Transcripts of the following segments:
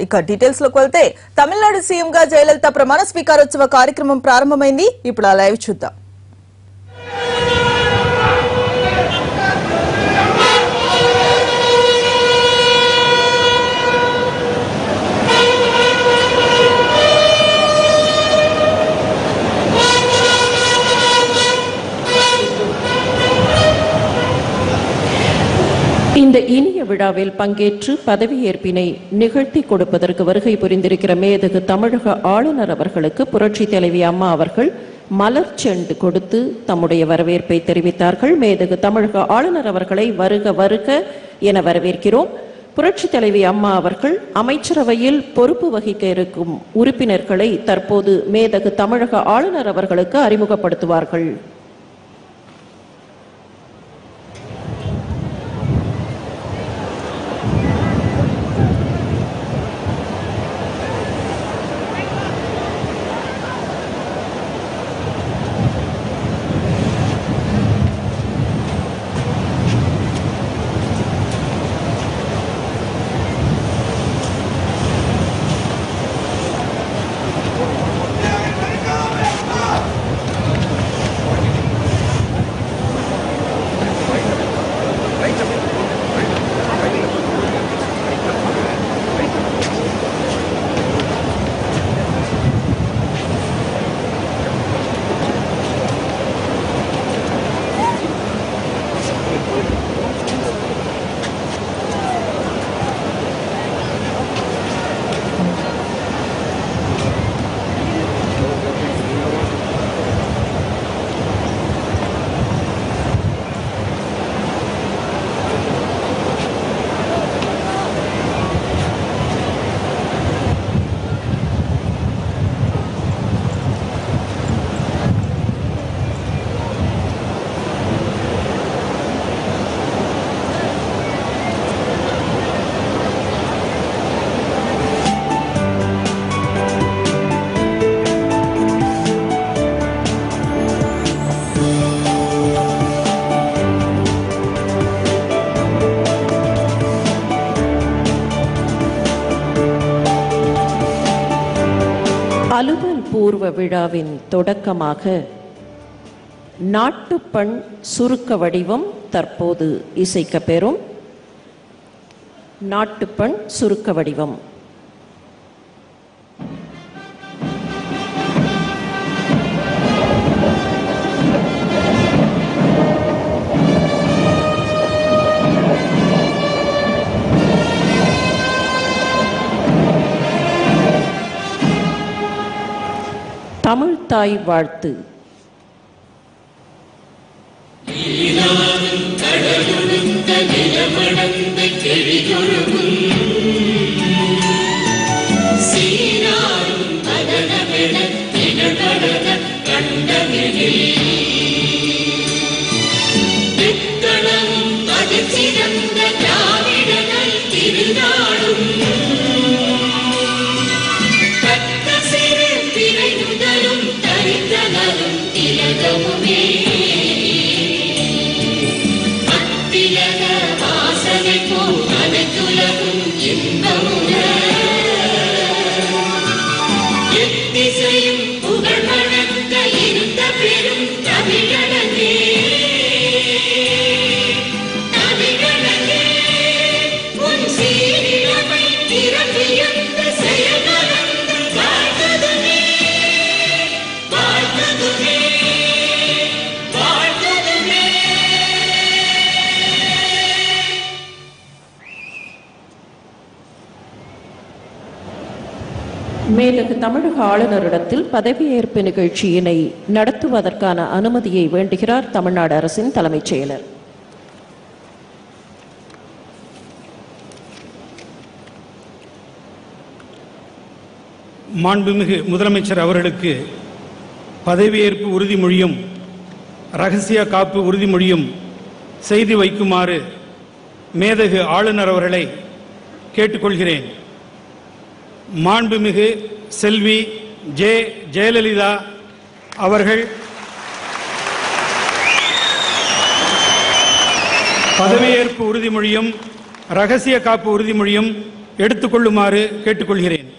ఇక డీటెయిల్స్ లోకి వెళ్తే తమిళనాడు సీఎం గా జయలలిత ప్రమాణ స్వీకారోత్సవ కార్యక్రమం ప్రారంభమైంది. ఇప్పుడు ఆ లైవ్ చూద్దాం. இந்த இனிய விழாவில் பங்கேற்று பதவியேற்பினை நிகழ்த்தி கொடுப்பதற்கு வருகை புரிந்திருக்கிற மேதகு தமிழக ஆளுநர் அவர்களுக்கு புரட்சி தலைவி அம்மா அவர்கள் மலர் செண்டு கொடுத்து தம்முடைய வரவேற்பை தெரிவித்தார்கள். மேதகு தமிழக ஆளுநர் அவர்களை வருக வருக என வரவேற்கிறோம். புரட்சி தலைவி அம்மா அவர்கள் அமைச்சரவையில் பொறுப்பு வகிக்க இருக்கும் உறுப்பினர்களை தற்போது மேதகு தமிழக ஆளுநர் அவர்களுக்கு அறிமுகப்படுத்துவார்கள். அலுவல் பூர்வ விழாவின் தொடக்கமாக நாட்டுப்பண் சுருக்க வடிவம் தற்போது இசைக்கப்பெறும். நாட்டுப்பண் சுருக்க வடிவம். தமிழ் தாய் வாழ்த்து. மேதகு தமிழக ஆளுநரிடத்தில் பதவியேற்பு நிகழ்ச்சியினை நடத்துவதற்கான அனுமதியை வேண்டுகிறார் தமிழ்நாடு அரசின் தலைமைச் செயலர். மாண்புமிகு முதலமைச்சர் அவர்களுக்கு பதவியேற்பு உறுதிமொழியும் இரகசிய காப்பு உறுதிமொழியும் செய்து வைக்குமாறு மேதகு ஆளுநர் அவர்களை கேட்டுக்கொள்கிறேன். மாண்புமிகு செல்வி ஜெயலலிதா அவர்கள் பதவியேற்பு உறுதிமொழியும் இரகசிய காப்பு உறுதிமொழியும் எடுத்துக்கொள்ளுமாறு கேட்டுக்கொள்கிறேன்.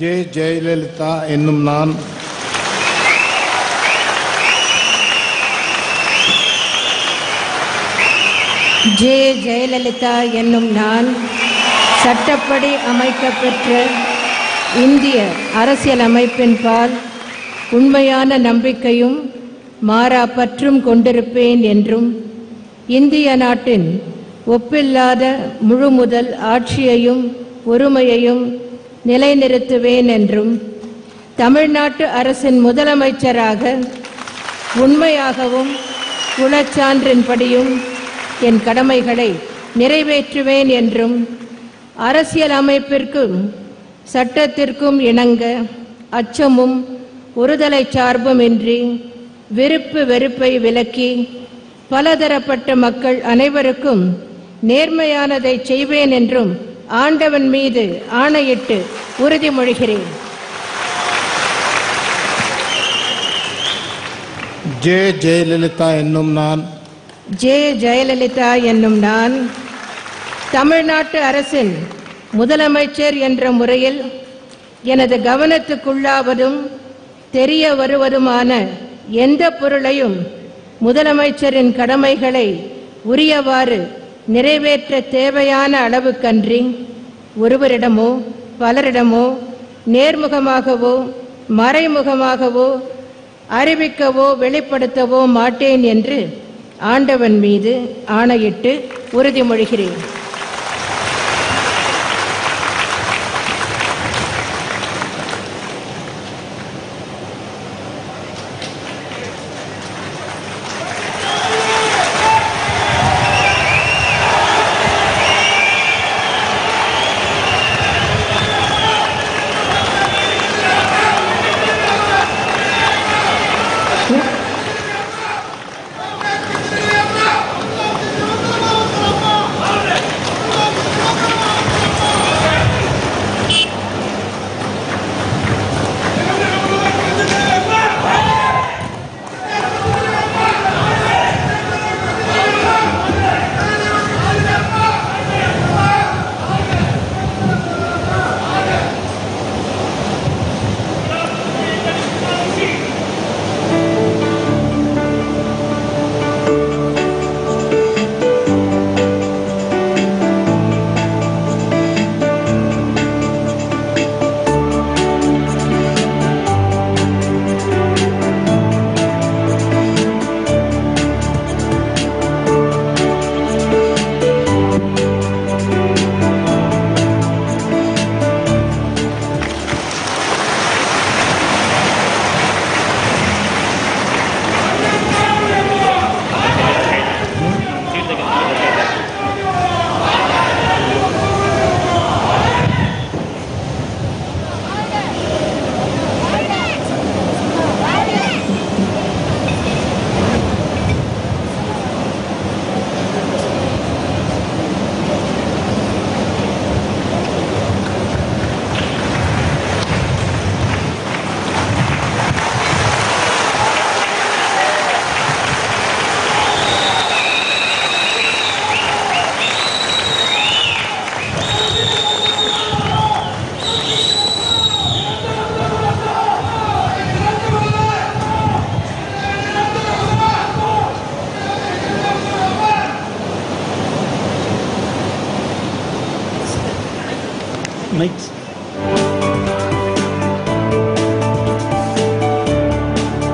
ஜே ஜெயலலிதா என்னும் நான் ஜே ஜெயலலிதா என்னும் நான் சட்டப்படி அமைக்கப்பெற்ற இந்திய அரசியலமைப்பின் பால் உண்மையான நம்பிக்கையும் மாறா பற்றும் கொண்டிருப்பேன் என்றும் இந்திய நாட்டின் ஒப்பில்லாத முழுமுதல் ஆட்சியையும் ஒருமையையும் நிலைநிறுத்துவேன் என்றும் தமிழ்நாட்டு அரசின் முதலமைச்சராக உண்மையாகவும் குலச்சான்றின்படியும் என் கடமைகளை நிறைவேற்றுவேன் என்றும் அரசியல் அமைப்பிற்கும் சட்டத்திற்கும் இணங்க அச்சமும் ஒருதலை சார்புமின்றி விருப்பு வெறுப்பை விலக்கி பலதரப்பட்ட மக்கள் அனைவருக்கும் நேர்மையானதை செய்வேன் என்றும் ஆண்டவன் மீது ஆணையிட்டு உறுதிமொழிகிறேன். ஜே ஜெயலலிதா என்னும் நான் ஜே ஜெயலலிதா என்னும் நான் தமிழ்நாட்டு அரசின் முதலமைச்சர் என்ற முறையில் எனது கவனத்துக்குள்ளாவதும் தெரிய வருவதுமான எந்த பொருளையும் முதலமைச்சரின் கடமைகளை உரியவாறு நிறைவேற்ற தேவையான அளவுக்கன்றி ஒருவரிடமோ பலரிடமோ நேர்முகமாகவோ மறைமுகமாகவோ அறிவிக்கவோ வெளிப்படுத்தவோ மாட்டேன் என்று ஆண்டவன் மீது ஆணையிட்டு உறுதிமொழிகிறேன்.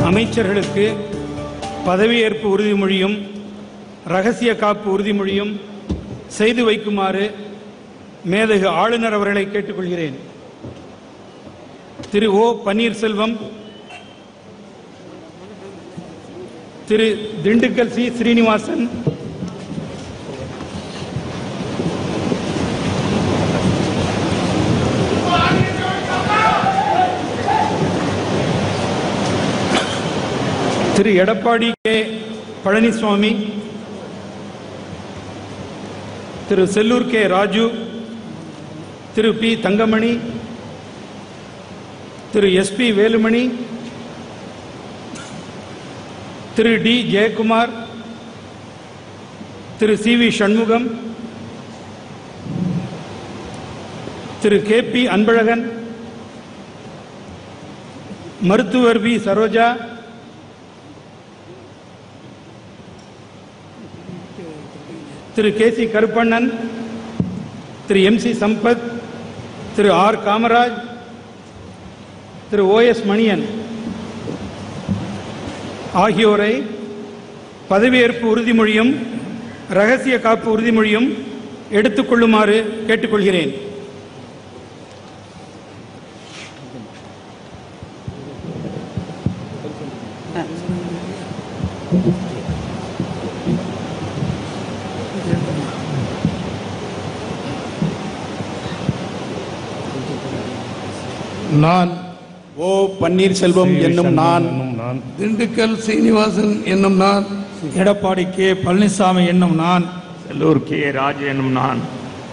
அமைச்சர்களுக்கு பதவியேற்பு உறுதிமொழியும் ரகசிய காப்பு உறுதிமொழியும் செய்து வைக்குமாறு மேதகு ஆளுநர் அவர்களை கேட்டுக்கொள்கிறேன். Thiru O Panneerselvam, Thiru Dindigul C Srinivasan, Thiru Edappadi K Palaniswami, Thiru Sellur K Raju, Thiru P Thangamani, Thiru SP Velumani, Thiru D Jayakumar, Thiru C V Shanmugam, Thiru K P Anbazhagan, மருத்துவர் V Saroja, Thiru K C Karuppannan, Thiru M C Sampath, Thiru R Kamaraj, Thiru O S Manian ஆகியோரை பதவியேற்பு உறுதிமொழியும் ரகசிய காப்பு உறுதிமொழியும் எடுத்துக்கொள்ளுமாறு கேட்டுக்கொள்கிறேன். நான் ஓ பன்னீர்செல்வம் என்னும் நான், திண்டுக்கல் சீனிவாசன் என்னும் நான், எடப்பாடி கே பழனிசாமி என்னும் நான், செல்லூர் கே ராஜு என்னும் நான்,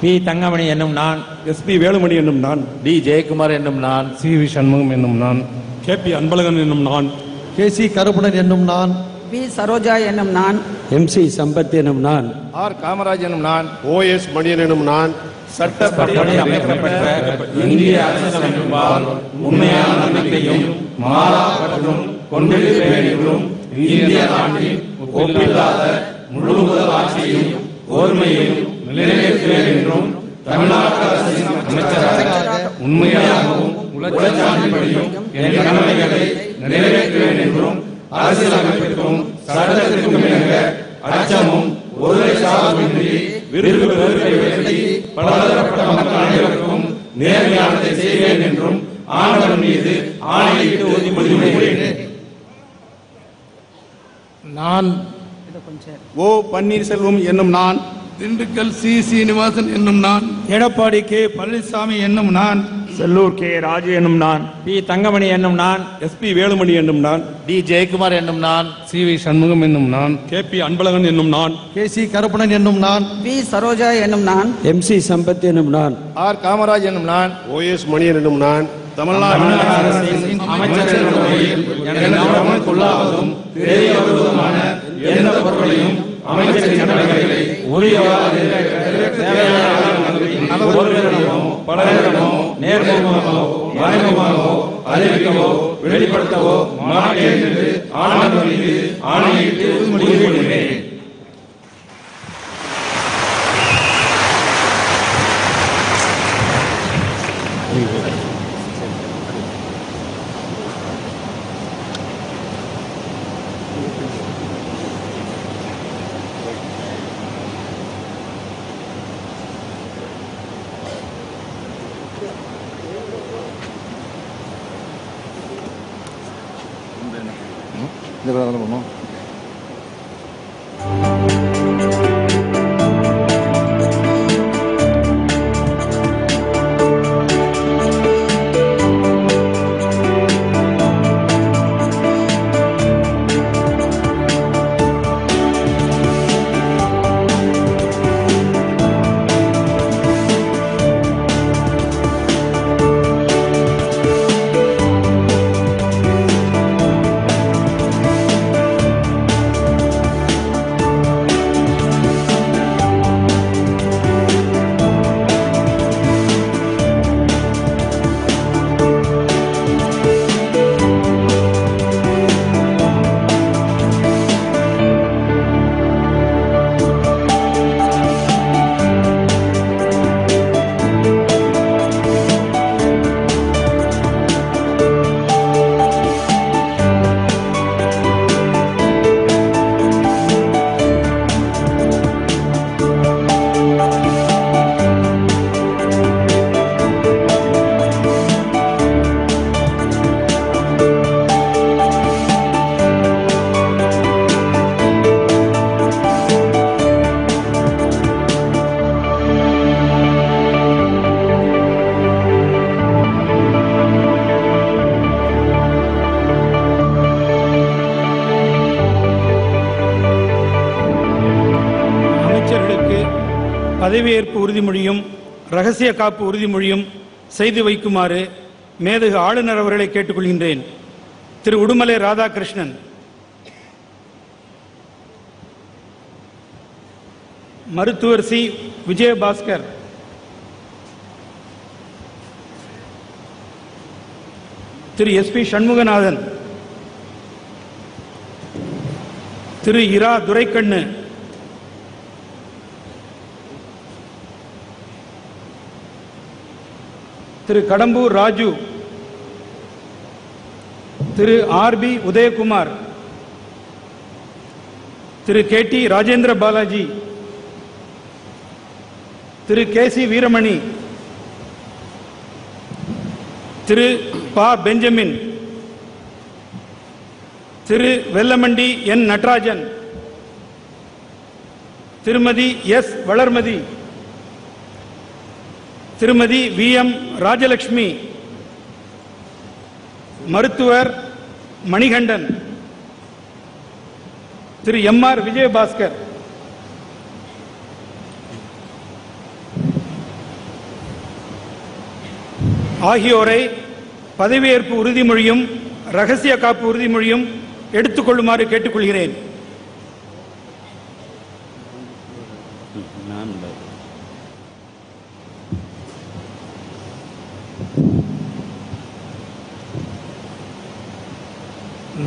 பி தங்கமணி என்னும் நான், எஸ்பி வேலுமணி என்னும் நான், டி ஜெயக்குமார் என்னும் நான், சி வி சண்முகம் என்னும் நான், கே பி அன்பழகன் என்னும் நான், கே சி கருப்பணன் என்னும் நான், பி சரோஜா என்னும் நான், எம் சி சம்பத் என்னும் நான், ஆர் காமராஜ் என்னும் நான், ஓ எஸ் மணியன் என்னும் நான், சட்டப்படி அமைக்கப்பட்ட இந்திய அரசியலமைப்பால் உண்மையான நம்பிக்கையும் மாறாப்பற்றும் கொண்டிருப்பேன் என்றும் இந்திய நாட்டின் ஒப்பில்லாத முழு முதல் ஆட்சியையும் ஓர்மையையும் நிலைநிறுத்துவேன் என்றும் தமிழ்நாட்டு அரசின் அமைச்சராக உண்மையாகவும் உளச்சான்றின்படியும் என் கடமைகளை நிறைவேற்றுவேன் என்றும் அரசியலமைப்பிற்கும் சட்டத்திற்கும் இணங்க அச்சமும் ஒருவரை சார்பின்றி விருது பெருக்கை வெற்றி பலதரப்பட்ட மக்கள் அனைவருக்கும் நேர்மையானதை செய்வேன் என்றும் ஆண்டவன் மீது ஆணையிட்டு உறுதிமொழிகிறேன். நான் ஓ பன்னீர்செல்வம் என்னும் நான், திண்டுக்கல் சி சீனிவாசன் என்னும் நான், எடப்பாடி கே பழனிசாமி என்னும் நான், செல்லூர் கே ராஜு என்னும் நான், பி தங்கமணி என்னும் நான், எஸ்பி வேலுமணி என்னும் நான், டி ஜெயக்குமார் என்னும் நான், சி வி சண்முகம் என்னும் நான், கே பி அன்பழகன் என்னும் நான், கே சி கருப்பணன் என்னும் நான், பி சரோஜா என்னும் நான், எம் சி சம்பத் என்னும் நான், ஆர் காமராஜ் என்னும் நான், ஓ எஸ் மணியன் என்னும் நான், தமிழ்நாடு அரசின் அமைச்சர் முறையில் எனது கவனத்துள்ளாவதும் தெரிய வருவதுமான எந்த பொருளையும் அமைச்சரின் கடமைகளை உரியவாறு தேவையான அளவில் ஒருவரிடமோ பலரிடமோ நேர்முகமாகவோ மறைமுகமாகவோ அறிவிக்கவோ வெளிப்படுத்தவோ மாட்டேன் என்று ஆண்டவன் மீது ஆணையிட்டு உறுதிமொழிகிறேன். இந்த பண்ணணும். பதவியேற்பு உறுதிமொழியும் ரகசிய காப்பு உறுதிமொழியும் செய்து வைக்குமாறு மேதகு ஆளுநர் அவர்களை கேட்டுக்கொள்கின்றேன். திரு உடுமலை ராதாகிருஷ்ணன், மருத்துவர் சி விஜயபாஸ்கர், திரு எஸ் பி சண்முகநாதன், திரு இரா துரைக்கண்ணு, திரு கடம்பூர் ராஜு, திரு ஆர் பி உதயகுமார், திரு கே டி ராஜேந்திர பாலாஜி, திரு கே சி வீரமணி, திரு பா பெஞ்சமின், திரு வெல்லமண்டி என் நடராஜன், திருமதி எஸ் வளர்மதி, திருமதி வி எம் ராஜலட்சுமி, மருத்துவர் மணிகண்டன், திரு எம் ஆர் விஜயபாஸ்கர், ஆகியோரை பதவியேற்பு உறுதிமொழியும் ரகசிய காப்பு உறுதிமொழியும் எடுத்துக்கொள்ளுமாறு கேட்டுக்கொள்கிறேன்.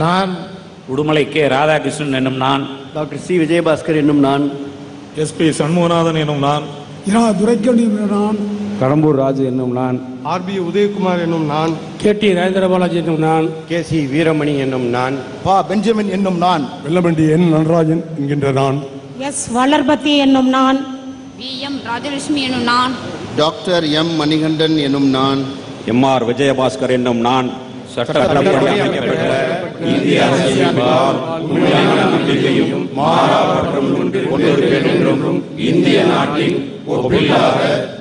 நான் உடுமலை கே ராதாகிருஷ்ணன் என்னும் நான், டாக்டர் சி விஜயபாஸ்கர் என்னும் நான், எஸ்பி சண்முகநாதன் என்னும் நான், இரா துரைக்கண்ணு என்னும் நான், கடம்பூர் ராஜு என்னும் நான், ஆர் பி உதயகுமார் என்னும் நான், கே டி ராஜேந்திர பாலாஜி என்னும் நான், கே சி வீரமணி என்னும் நான், பா பெஞ்சமின் என்னும் நான், வெல்லமண்டி என் நடராஜன் என்கின்ற நான், எஸ் வளர்பதி என்னும் நான், வி எம் ராஜலட்சுமி என்னும் நான், டாக்டர் எம் மணிகண்டன் என்னும் நான், எம் ஆர் விஜயபாஸ்கர் என்னும் நான், சட்டப்படி அமைக்கப்பட்ட இந்திய அரசியலமைப்பால் உண்மையான நம்பிக்கையும் மாறாபற்றும் கொண்டிருப்பேன் என்றும் இந்திய நாட்டின் ஒப்பில்லாத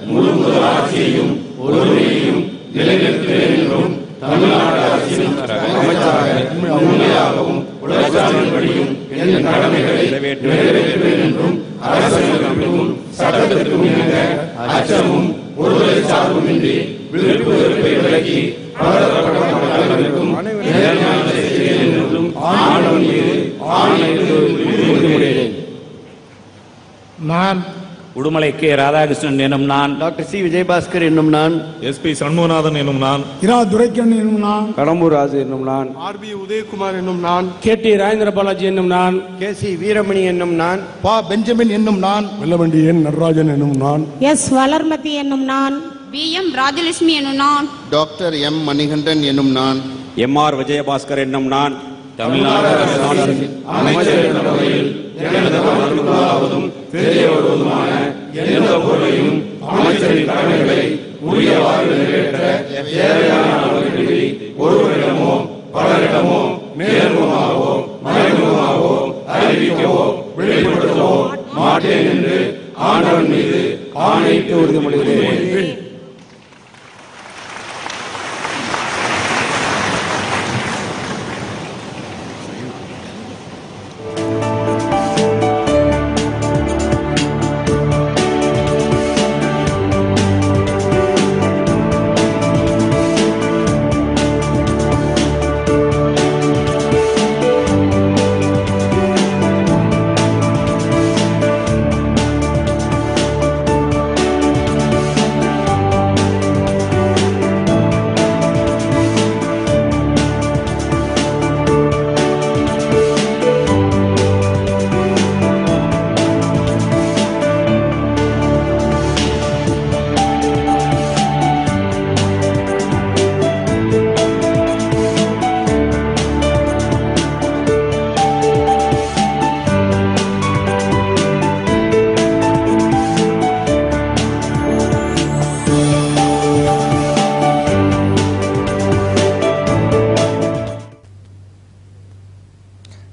முழு ஆட்சியையும் ஒருமையையும் நிலைநிறுத்துவேன் என்றும் தமிழ்நாடு அரசின் அமைச்சராக உண்மையாகவும் உலகத்தின்படியும் என் கடமைகளை நிறைவேற்றுவேன் என்றும் அரசியலமைப்பும் சட்டத்திற்கும் இணங்க அச்சமும் ஒருவரை சார்புமின்றி விருப்பு வெறுப்பை விலக்கி நான் உடுமலை கே ராதாகிருஷ்ணன் என்னும் நான், டாக்டர் சி விஜயபாஸ்கர் என்னும் நான், எஸ்பி சண்முகநாதன் என்னும் நான், இரா துரைக்கண்ணு என்னும் நான், கடம்பூர் ராஜு என்னும் நான், ஆர் பி உதயகுமார் என்னும் நான், கே டி ராஜேந்திர பாலாஜி என்னும் நான், கே சி வீரமணி என்னும் நான், பா பெஞ்சமின் என்னும் நான், வெல்லமண்டி என் நடராஜன் என்னும் நான், எஸ் வளர்மதி என்னும் நான், வி எம் ராஜலட்சுமி என்னும் நான், டாக்டர் எம் மணிகண்டன் என்னும் நான், எம் ஆர் விஜயபாஸ்கர் என்னும் நான், தமிழ்நாடு அரசின் அமைச்சர் என்ற முறையில் எனது கவனத்திற்குள்ளாவதும் தெரிய வருவதுமான எந்த பொருளையும் அமைச்சரின் கடமைகளை உரியவாறு நிறைவேற்ற தேவையான அளவின்றி ஒருவரிடமோ பலரிடமோ நேர்முகமாகவோ மறைமுகமாகவோ அறிவிக்கவோ வெளிப்படுத்தவோ மாட்டேன் என்று ஆண்டவன் மீது ஆணையிட்டு உறுதிமொழிகிறேன்.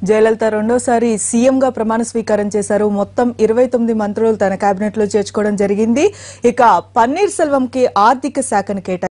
జయలలిత రెండోసారి సీఎంగా ప్రమాణ స్వీకారం చేశారు. మొత్తం 29 మంత్రులు తన కేబినెట్ లో చేర్చుకోవడం జరిగింది. ఇక పన్నీర్ సెల్వంకి ఆర్థిక శాఖను కేటాయించారు.